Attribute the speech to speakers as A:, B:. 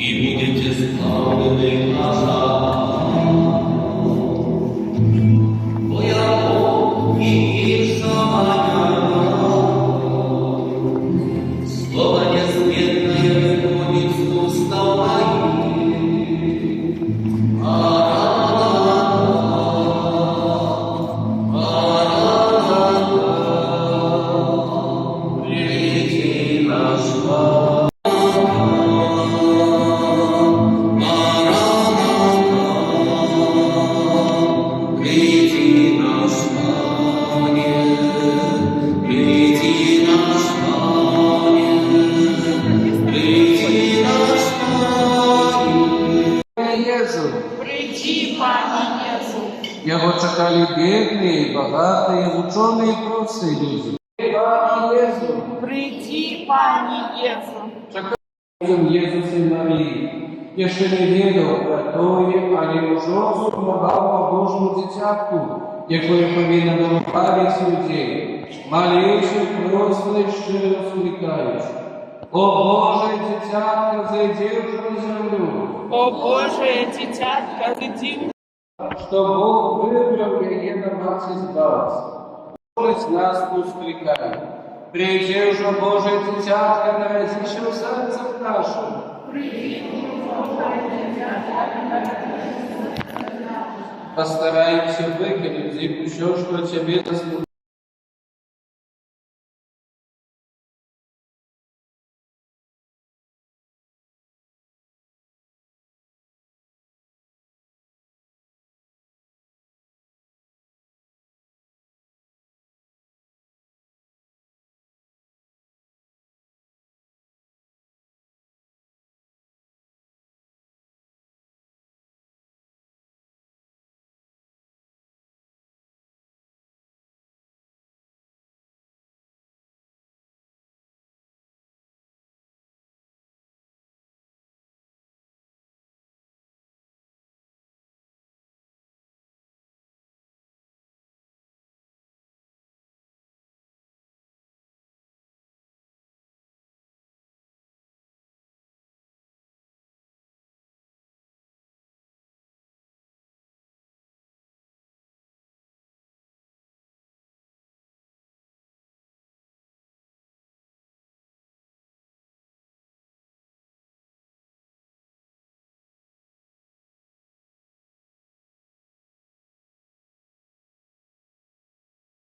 A: и будете славлены глаза. Бо я Бог и самая, слово несметное выходит с уст моих. Приди наш Бог. Приди наш Ангел, приди наш Ангел, приди наш Ангел.
B: Jezu,
C: Прийди, Пане Єсу,
B: Його чекали бідні, багаті, учені і прості люди. Пане Єзу,
C: прийди, Пане Єсу.
B: чекали Єзуса і Марії. Я ще не відав про тої, але уже допомагав по Божому дитятку, якою повинна домовлятися людей, малейши, просто і щиро скликаючи. О Боже, дитятка, зайди в землю,
C: О Боже, дитятка, зайди,
B: что Бог выбрал ее на нас избавиться. Бог из нас ускликает. Приди уже, Божие дитятка, народися в сердцах наших. Постараемся выкинуть все, что тебе